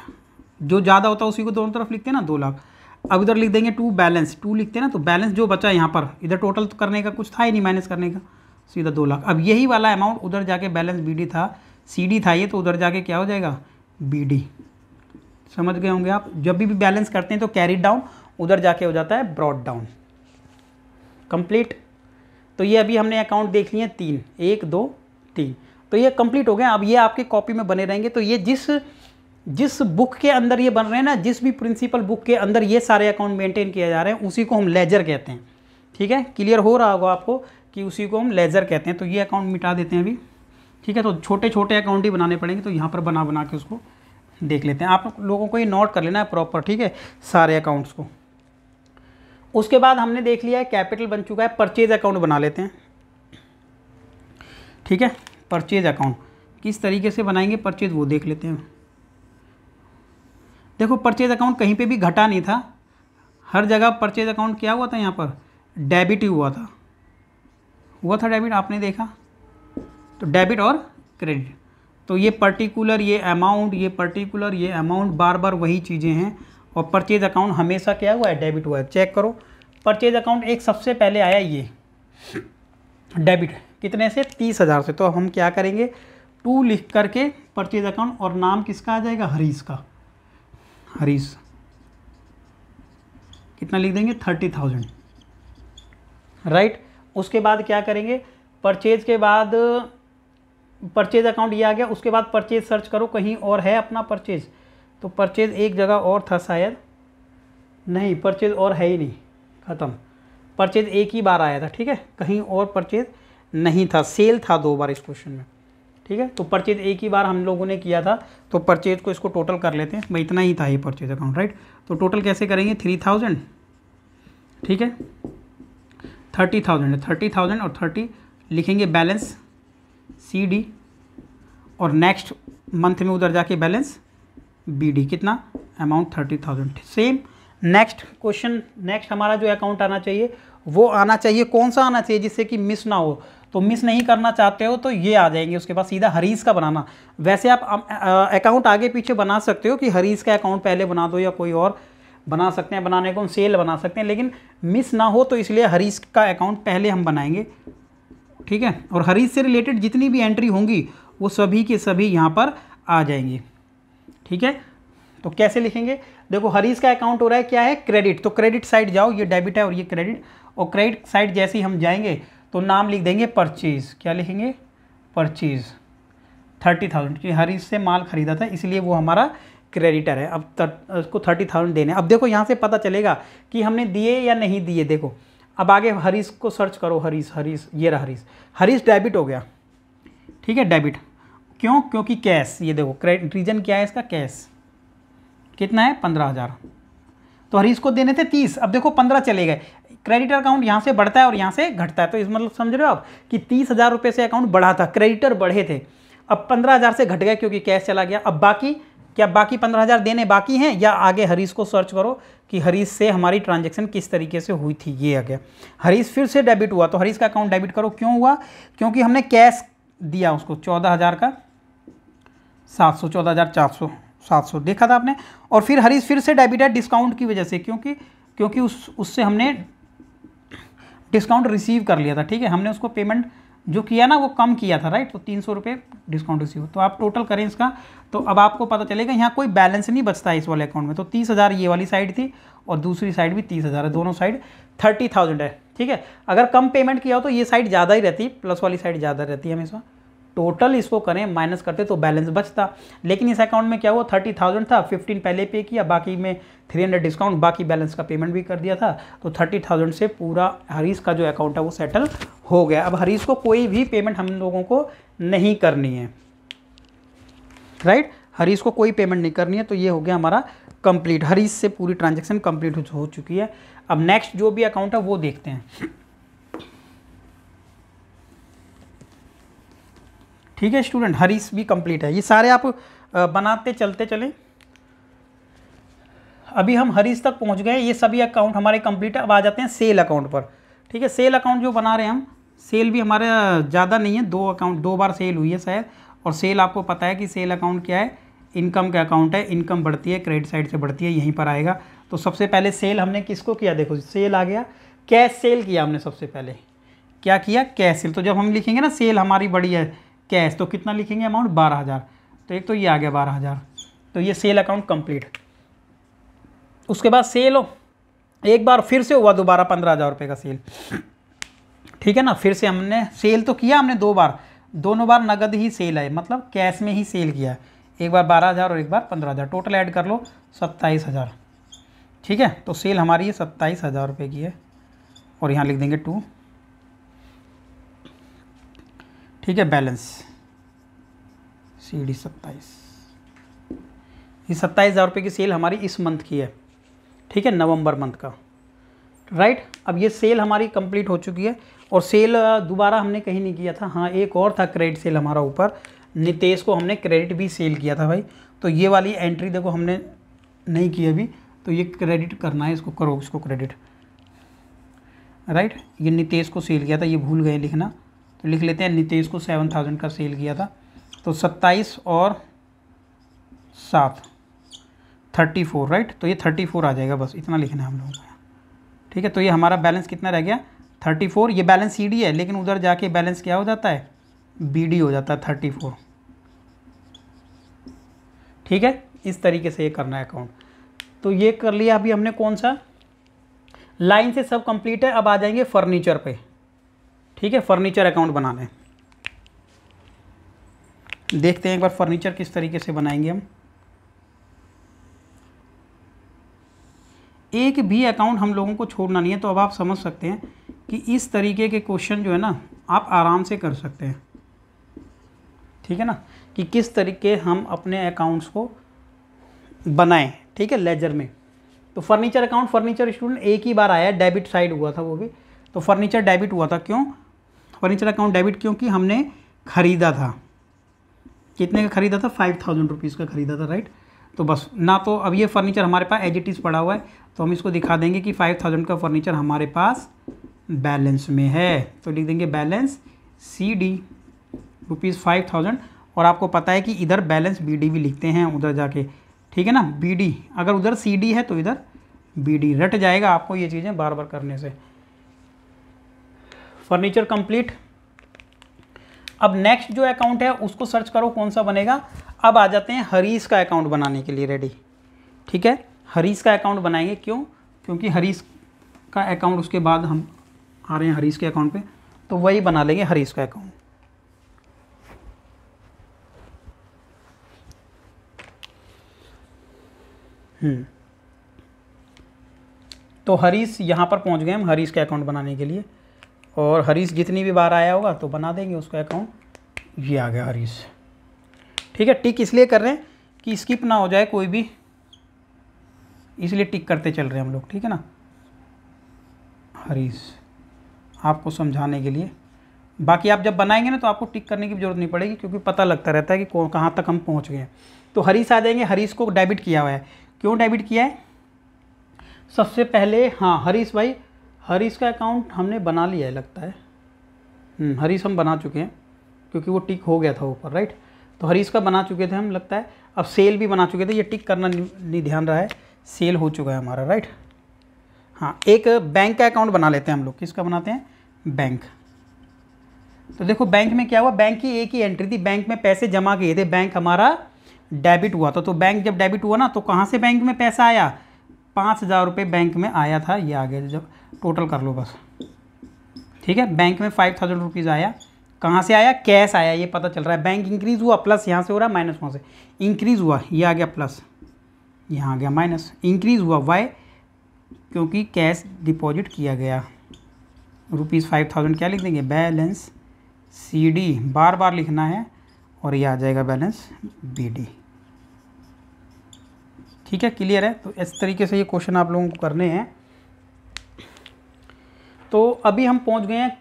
जो ज़्यादा होता है उसी को दोनों तरफ लिखते हैं ना, 2 लाख। अब इधर लिख देंगे 2 बैलेंस, 2 लिखते हैं ना, तो बैलेंस जो बचा यहाँ पर, इधर टोटल तो करने का कुछ था ही नहीं, माइनस करने का, सीधा 2 लाख। अब यही वाला अमाउंट उधर जाके बैलेंस BD था, CD था ये, तो उधर जाके क्या हो जाएगा, BD। समझ गए होंगे आप, जब भी बैलेंस करते हैं तो कैरी डाउन, उधर जाके हो जाता है ब्रॉड डाउन। कंप्लीट। तो ये अभी हमने अकाउंट देख लिए 3, 1 2 3, तो ये कंप्लीट हो गया। अब ये आपके कॉपी में बने रहेंगे। तो ये जिस बुक के अंदर ये बन रहे हैं ना, जिस भी प्रिंसिपल बुक के अंदर ये सारे अकाउंट मेंटेन किए जा रहे हैं, उसी को हम लेजर कहते हैं। ठीक है, क्लियर हो रहा होगा आपको कि उसी को हम लेजर कहते हैं। तो ये अकाउंट मिटा देते हैं अभी। ठीक है, तो छोटे छोटे अकाउंट ही बनाने पड़ेंगे, तो यहाँ पर बना के उसको देख लेते हैं। आप लोगों को ये नोट कर लेना है प्रॉपर, ठीक है, सारे अकाउंट्स को। उसके बाद हमने देख लिया है कैपिटल बन चुका है, परचेज अकाउंट बना लेते हैं। ठीक है, परचेज अकाउंट किस तरीके से बनाएंगे, परचेज वो देख लेते हैं। देखो परचेज अकाउंट कहीं पे भी घटा नहीं था, हर जगह परचेज अकाउंट क्या हुआ था, यहाँ पर डेबिट ही हुआ था डेबिट, आपने देखा। तो डेबिट और क्रेडिट, तो ये पर्टिकुलर ये अमाउंट, ये पर्टिकुलर ये अमाउंट, बार बार वही चीज़ें हैं। और परचेज अकाउंट हमेशा क्या हुआ है, डेबिट हुआ है। चेक करो, परचेज अकाउंट एक सबसे पहले आया ये डेबिट, कितने से, 30,000 से। तो हम क्या करेंगे, 2 लिख करके परचेज अकाउंट, और नाम किसका आ जाएगा, हरीश का। हरीश कितना लिख देंगे, 30,000, राइट। उसके बाद क्या करेंगे, परचेज के बाद परचेज अकाउंट ये आ गया। उसके बाद परचेज सर्च करो कहीं और है अपना परचेज, तो परचेज एक जगह और था शायद, नहीं परचेज और है ही नहीं, ख़त्म। परचेज एक ही बार आया था, ठीक है, कहीं और परचेज नहीं था। सेल था 2 बार इस क्वेश्चन में, ठीक है। तो परचेज एक ही बार हम लोगों ने किया था, तो परचेज को इसको टोटल कर लेते हैं भाई, इतना ही था ये परचेज अकाउंट, राइट। तो टोटल कैसे करेंगे, 3000, ठीक है, 30,000 है, 30,000 और 30 लिखेंगे बैलेंस CD, और नेक्स्ट मंथ में उधर जाके बैलेंस BD, कितना amount 30,000। Same next question, next हमारा जो अकाउंट आना चाहिए वो आना चाहिए, कौन सा आना चाहिए जिससे कि मिस ना हो। तो मिस नहीं करना चाहते हो तो ये आ जाएंगे, उसके बाद सीधा हरीश का बनाना। वैसे आप अकाउंट आगे पीछे बना सकते हो कि हरीश का अकाउंट पहले बना दो, या कोई और बना सकते हैं, बनाने को हम सेल बना सकते हैं, लेकिन मिस ना हो तो इसलिए हरीश का अकाउंट पहले हम बनाएंगे, ठीक है। और हरीश से रिलेटेड जितनी भी एंट्री होंगी वो सभी के सभी यहाँ पर आ जाएंगी, ठीक है। तो कैसे लिखेंगे, देखो हरीश का अकाउंट हो रहा है क्या है, क्रेडिट, तो क्रेडिट साइड जाओ, ये डेबिट है और ये क्रेडिट। और क्रेडिट साइड जैसे ही हम जाएंगे तो नाम लिख देंगे परचेज, क्या लिखेंगे, परचेज 30,000, कि हरीश से माल खरीदा था इसलिए वो हमारा क्रेडिटर है। अब उसको 30,000 देने। अब देखो यहाँ से पता चलेगा कि हमने दिए या नहीं दिए। देखो अब आगे हरीश को सर्च करो, हरीश, हरीश ये रहा हरीश, हरीश डेबिट हो गया, ठीक है, डेबिट क्यों, क्योंकि कैश, ये देखो क्रेडिट, रीजन क्या है इसका, कैश कितना है 15,000, तो हरीश को देने थे 30, अब देखो 15 चले गए। क्रेडिटर अकाउंट यहाँ से बढ़ता है और यहाँ से घटता है, तो इस मतलब समझ रहे हो आप कि 30,000 रुपये से अकाउंट बढ़ा था, क्रेडिटर बढ़े थे, अब 15,000 से घट गए क्योंकि कैश चला गया। अब बाकी क्या, बाकी 15,000 देने बाकी हैं, या आगे हरीश को सर्च करो कि हरीश से हमारी ट्रांजैक्शन किस तरीके से हुई थी, ये आ गया। हरीश फिर से डेबिट हुआ, तो हरीश का अकाउंट डेबिट करो, क्यों हुआ, क्योंकि हमने कैश दिया उसको 14,000 का 700, 14,400, 700 देखा था आपने। और फिर हरीश फिर से डेबिट है डिस्काउंट की वजह से, क्योंकि उससे हमने डिस्काउंट रिसीव कर लिया था, ठीक है, हमने उसको पेमेंट जो किया ना वो कम किया था, राइट। तो 300 रुपये डिस्काउंट रिसीव, तो आप टोटल करें इसका, तो अब आपको पता चलेगा यहाँ कोई बैलेंस नहीं बचता है इस वाले अकाउंट में। तो 30,000 ये वाली साइड थी और दूसरी साइड भी 30,000 है, दोनों साइड 30,000 है, ठीक है। अगर कम पेमेंट किया हो तो ये साइड ज़्यादा ही रहती, प्लस वाली साइड ज़्यादा रहती है हमेशा। टोटल इसको करें माइनस करते तो बैलेंस बचता, लेकिन इस अकाउंट में क्या हुआ, 30,000 था, 15 पहले पे किया, बाकी में 300 डिस्काउंट, बाकी बैलेंस का पेमेंट भी कर दिया था। तो 30,000 से पूरा हरीश का जो अकाउंट है वो सेटल हो गया। अब हरीश को कोई भी पेमेंट हम लोगों को नहीं करनी है, राइट, हरीश को कोई पेमेंट नहीं करनी है। तो ये हो गया हमारा कंप्लीट, हरीश से पूरी ट्रांजेक्शन कंप्लीट हो चुकी है। अब नेक्स्ट जो भी अकाउंट है वो देखते हैं, ठीक है स्टूडेंट। हरीश भी कंप्लीट है, ये सारे आप बनाते चलते चलें। अभी हम हरीश तक पहुंच गए, ये सभी अकाउंट हमारे कंप्लीट है। अब आ जाते हैं सेल अकाउंट पर, ठीक है। सेल अकाउंट जो बना रहे हैं हम, सेल भी हमारा ज़्यादा नहीं है, 2 अकाउंट 2 बार सेल हुई है शायद। और सेल आपको पता है कि सेल अकाउंट क्या है, इनकम का अकाउंट है, इनकम बढ़ती है क्रेडिट साइड से बढ़ती है, यहीं पर आएगा। तो सबसे पहले सेल हमने किसको किया, देखो सेल आ गया, कैश सेल किया हमने सबसे पहले, क्या किया, कैश सेल। तो जब हम लिखेंगे ना सेल हमारी बड़ी है कैश, तो कितना लिखेंगे अमाउंट, 12,000, तो एक तो ये आ गया 12,000, तो ये सेल अकाउंट कंप्लीट। उसके बाद सेल हो एक बार फिर से हुआ दोबारा 15,000 रुपये का सेल, ठीक है ना। फिर से हमने सेल तो किया हमने 2 बार, दोनों बार नगद ही सेल है, मतलब कैश में ही सेल किया, एक बार 12,000 और एक बार 15,000, टोटल ऐड कर लो 27,000, ठीक है। तो सेल हमारी ये 27,000 रुपये की है, और यहाँ लिख देंगे 2, ठीक है, बैलेंस CD 27, ये 27,000 रुपये की सेल हमारी इस मंथ की है, ठीक है, नवंबर मंथ का, राइट। अब ये सेल हमारी कंप्लीट हो चुकी है। और सेल दोबारा हमने कहीं नहीं किया था, हाँ एक और था क्रेडिट सेल हमारा ऊपर, नितेश को हमने क्रेडिट भी सेल किया था भाई। तो ये वाली एंट्री देखो हमने नहीं की अभी, तो ये क्रेडिट करना है, इसको करो, इसको क्रेडिट, राइट। ये नितेश को सेल किया था, ये भूल गए लिखना, तो लिख लेते हैं नितेश को 7000 का सेल किया था, तो 27 और 7 34, राइट। तो ये 34 आ जाएगा, बस इतना लिखना है हम लोगों को, ठीक है। तो ये हमारा बैलेंस कितना रह गया 34। ये बैलेंस CD है, लेकिन उधर जाके बैलेंस क्या हो जाता है BD हो जाता है 34, ठीक है। इस तरीके से ये करना है अकाउंट। तो ये कर लिया अभी हमने, कौन सा लाइन से सब कंप्लीट है। अब आ जाएंगे फर्नीचर पे, ठीक है। फर्नीचर अकाउंट बनाने, देखते हैं एक बार फर्नीचर किस तरीके से बनाएंगे हम। एक भी अकाउंट हम लोगों को छोड़ना नहीं है। तो अब आप समझ सकते हैं कि इस तरीके के क्वेश्चन जो है ना आप आराम से कर सकते हैं, ठीक है ना, कि किस तरीके हम अपने अकाउंट्स को बनाएं, ठीक है, लेजर में। तो फर्नीचर अकाउंट, फर्नीचर स्टूडेंट एक ही बार आया, डेबिट साइड हुआ था वो भी। तो फर्नीचर डेबिट हुआ था, क्यों फर्नीचर अकाउंट डेबिट? क्योंकि हमने खरीदा था, कितने का खरीदा था 5000 रुपीज़ का खरीदा था, राइट। तो बस ना, तो अब ये फर्नीचर हमारे पास एज इट इज़ पड़ा हुआ है, तो हम इसको दिखा देंगे कि 5000 का फर्नीचर हमारे पास बैलेंस में है। तो लिख देंगे बैलेंस CD ₹5000। और आपको पता है कि इधर बैलेंस BD भी लिखते हैं उधर जाके, ठीक है ना। BD अगर उधर CD है तो इधर BD, रट जाएगा आपको ये चीज़ें बार बार करने से। Furniture complete. अब नेक्स्ट जो अकाउंट है उसको सर्च करो कौन सा बनेगा। अब आ जाते हैं हरीश का अकाउंट बनाने के लिए रेडी, ठीक है। हरीश का अकाउंट बनाएंगे, क्यों? क्योंकि हरीश का अकाउंट उसके बाद हम आ रहे हैं हरीश के अकाउंट पे, तो वही बना लेंगे हरीश का अकाउंट। तो हरीश यहाँ पर पहुँच गए हम हरीश के अकाउंट बनाने के लिए। और हरीश जितनी भी बार आया होगा तो बना देंगे उसका अकाउंट। ये आ गया हरीश, ठीक है। टिक इसलिए कर रहे हैं कि स्किप ना हो जाए कोई भी, इसलिए टिक करते चल रहे हैं हम लोग, ठीक है ना। हरीश आपको समझाने के लिए, बाकी आप जब बनाएंगे ना तो आपको टिक करने की जरूरत नहीं पड़ेगी, क्योंकि पता लगता रहता है कि कहाँ तक हम पहुँच गए हैं। तो हरीश आ जाएंगे। हरीश को डेबिट किया हुआ है, क्यों डेबिट किया है? सबसे पहले हाँ हरीश भाई, हरीश का अकाउंट हमने बना लिया है लगता है। हरीश हम बना चुके हैं, क्योंकि वो टिक हो गया था ऊपर, राइट। तो हरीश का बना चुके थे हम लगता है। अब सेल भी बना चुके थे, ये टिक करना नहीं ध्यान रहा है, सेल हो चुका है हमारा, राइट। हाँ, एक बैंक का अकाउंट बना लेते हैं हम लोग। किसका बनाते हैं? बैंक। तो देखो बैंक में क्या हुआ, बैंक की एक ही एंट्री थी, बैंक में पैसे जमा किए थे, बैंक हमारा डेबिट हुआ था। तो बैंक जब डेबिट हुआ ना तो कहाँ से बैंक में पैसा आया? 5000 रुपये बैंक में आया था, ये आ गया। जब टोटल कर लो बस, ठीक है। बैंक में 5000 रुपीज़ आया, कहाँ से आया? कैश आया, ये पता चल रहा है। बैंक इंक्रीज़ हुआ, प्लस यहाँ से हो रहा है, माइनस वहाँ से। इंक्रीज़ हुआ, ये आ गया प्लस, यहाँ आ गया माइनस। इंक्रीज़ हुआ वाई, क्योंकि कैश डिपॉजिट किया गया। ₹5000 क्या लिख देंगे? बैलेंस CD, बार बार लिखना है, और ये आ जाएगा बैलेंस BD, ठीक है। क्लियर है? तो इस तरीके से ये क्वेश्चन आप लोगों को करने हैं। तो अभी हम पहुंच गए हैं,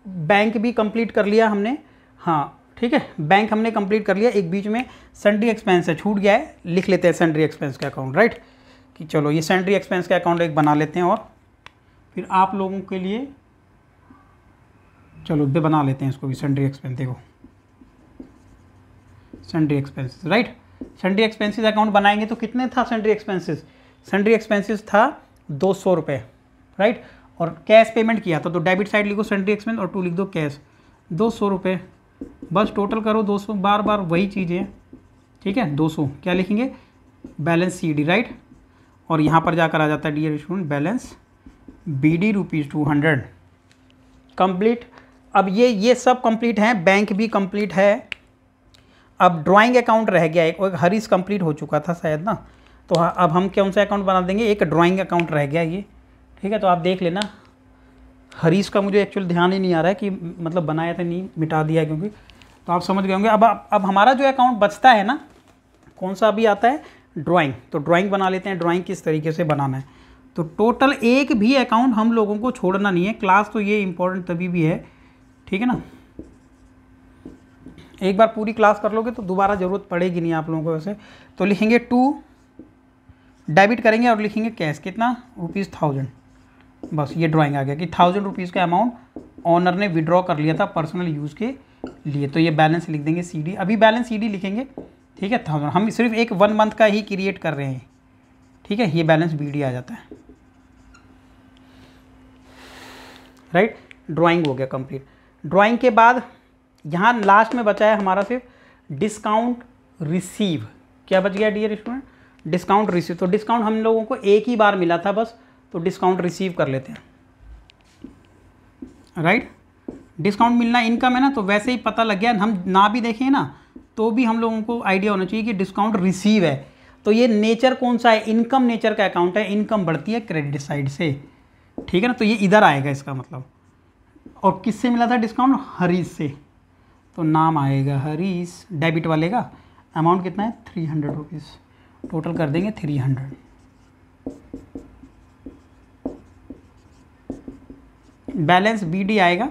बैंक भी कंप्लीट कर लिया हमने, हाँ ठीक है। बैंक हमने कंप्लीट कर लिया। एक बीच में सन्ड्री एक्सपेंस है, छूट गया है, लिख लेते हैं सन्ड्री एक्सपेंस का अकाउंट, राइट। कि चलो ये सन्ड्री एक्सपेंस का अकाउंट एक बना लेते हैं, और फिर आप लोगों के लिए चलो बना लेते हैं इसको भी, सन्ड्री एक्सपेंस। देखो sundry expenses, right. Sundry expenses account बनाएंगे तो कितने था सन्ड्री एक्सपेंसेस? सन्ड्री एक्सपेंसेस था 200 रुपये, राइट। और कैश पेमेंट किया था, तो डेबिट साइड लिखो सन्ड्री एक्सपेंस और 2 लिख दो कैश, 200 रुपये। बस टोटल करो 200, बार बार वही चीज़ें, ठीक है। 200 क्या लिखेंगे? Balance CD, right. और यहाँ पर जाकर आ जाता है dear student balance BD ₹200, complete. अब ये सब कंप्लीट हैं, बैंक भी कंप्लीट है। अब ड्राइंग अकाउंट रह गया एक, और हरीश कंप्लीट हो चुका था शायद ना। तो अब हम कौन सा अकाउंट बना देंगे? एक ड्राइंग अकाउंट रह गया ये, ठीक है। तो आप देख लेना, हरीश का मुझे एक्चुअल ध्यान ही नहीं आ रहा है कि मतलब बनाया था नहीं, मिटा दिया क्योंकि, तो आप समझ गए होंगे। अब हमारा जो अकाउंट बचता है ना, कौन सा अभी आता है? ड्राइंग। तो ड्राइंग बना लेते हैं, ड्राइंग किस तरीके से बनाना है। तो टोटल एक भी अकाउंट हम लोगों को छोड़ना नहीं है। क्लास तो ये इंपॉर्टेंट तभी भी है, ठीक है ना। एक बार पूरी क्लास कर लोगे तो दोबारा ज़रूरत पड़ेगी नहीं आप लोगों को वैसे। तो लिखेंगे 2 डेबिट करेंगे और लिखेंगे कैश, कितना? ₹1000। बस ये ड्राइंग आ गया कि 1000 रुपीज़ का अमाउंट ऑनर ने विड्रॉ कर लिया था पर्सनल यूज़ के लिए, तो ये बैलेंस लिख देंगे CD। अभी बैलेंस CD लिखेंगे, ठीक है। 1000 हम सिर्फ एक 1 मंथ का ही क्रिएट कर रहे हैं, ठीक है। ये बैलेंस BD आ जाता है, राइट। ड्राइंग हो गया कंप्लीट। ड्राइंग के बाद यहाँ लास्ट में बचा है हमारा सिर्फ डिस्काउंट रिसीव। क्या बच गया डियर स्टूडेंट? Discount receive. तो डिस्काउंट हम लोगों को एक ही बार मिला था बस, तो डिस्काउंट रिसीव कर लेते हैं, राइट। डिस्काउंट मिलना इनकम है ना, तो वैसे ही पता लग गया, हम ना भी देखें ना तो भी हम लोगों को आइडिया होना चाहिए कि डिस्काउंट रिसीव है। तो ये नेचर कौन सा है? इनकम नेचर का अकाउंट है, इनकम बढ़ती है क्रेडिट साइड से, ठीक है ना। तो ये इधर आएगा इसका मतलब। और किससे मिला था डिस्काउंट? हरीश से, तो नाम आएगा हरीश, डेबिट वाले का। अमाउंट कितना है? 300 रुपीज़, टोटल कर देंगे 300। बैलेंस BD आएगा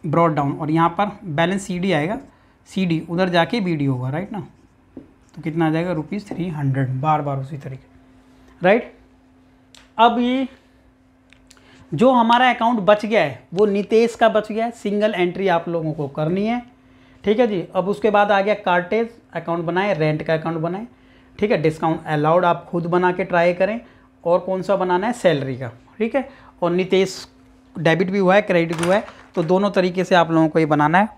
ब्रॉड डाउन, और यहाँ पर बैलेंस CD आएगा, CD उधर जाके BD होगा, राइट ना। तो कितना आ जाएगा? ₹300, बार बार उसी तरीके, राइट। अब ये जो हमारा अकाउंट बच गया है वो नितेश का बच गया है, सिंगल एंट्री आप लोगों को करनी है, ठीक है जी। अब उसके बाद आ गया कार्टेज अकाउंट बनाए, रेंट का अकाउंट बनाए, ठीक है। डिस्काउंट अलाउड आप खुद बना के ट्राई करें, और कौन सा बनाना है? सैलरी का, ठीक है। और नितेश डेबिट भी हुआ है, क्रेडिट भी हुआ है, तो दोनों तरीके से आप लोगों को ये बनाना है,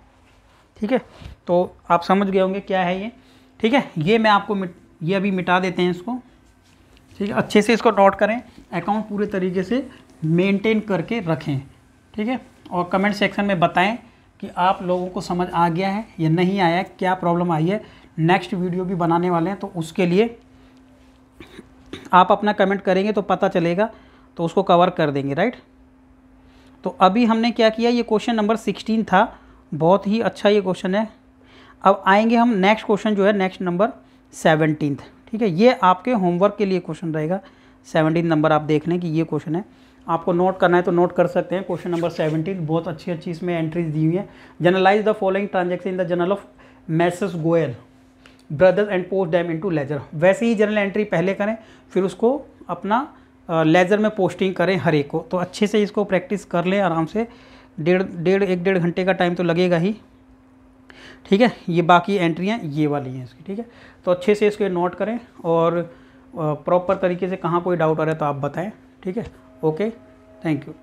ठीक है। तो आप समझ गए होंगे क्या है ये, ठीक है। ये मैं आपको ये अभी मिटा देते हैं इसको, ठीक है। अच्छे से इसको नोट करें, अकाउंट पूरे तरीके से मेंटेन करके रखें, ठीक है। और कमेंट सेक्शन में बताएं कि आप लोगों को समझ आ गया है या नहीं आया है, क्या प्रॉब्लम आई है। नेक्स्ट वीडियो भी बनाने वाले हैं, तो उसके लिए आप अपना कमेंट करेंगे तो पता चलेगा, तो उसको कवर कर देंगे, राइट। तो अभी हमने क्या किया, ये क्वेश्चन नंबर 16 था, बहुत ही अच्छा ये क्वेश्चन है। अब आएंगे हम नेक्स्ट क्वेश्चन जो है नेक्स्ट नंबर 17, ठीक है। ये आपके होमवर्क के लिए क्वेश्चन रहेगा। 17 नंबर आप देख लें कि ये क्वेश्चन है, आपको नोट करना है तो नोट कर सकते हैं। क्वेश्चन नंबर 17 बहुत अच्छी इसमें एंट्रीज दी हुई है। Generalise the following transaction in the journal of Messrs Goyal brothers and post them into ledger. वैसे ही जर्नल एंट्री पहले करें, फिर उसको अपना लेजर में पोस्टिंग करें हर एक को। तो अच्छे से इसको प्रैक्टिस कर लें आराम से, 1.5 घंटे का टाइम तो लगेगा ही, ठीक है। ये बाकी एंट्रियाँ ये वाली हैं इसकी, ठीक है। तो अच्छे से इसको नोट करें, और प्रॉपर तरीके से कहाँ कोई डाउट आ रहा है तो आप बताएं, ठीक है। Okay, thank you.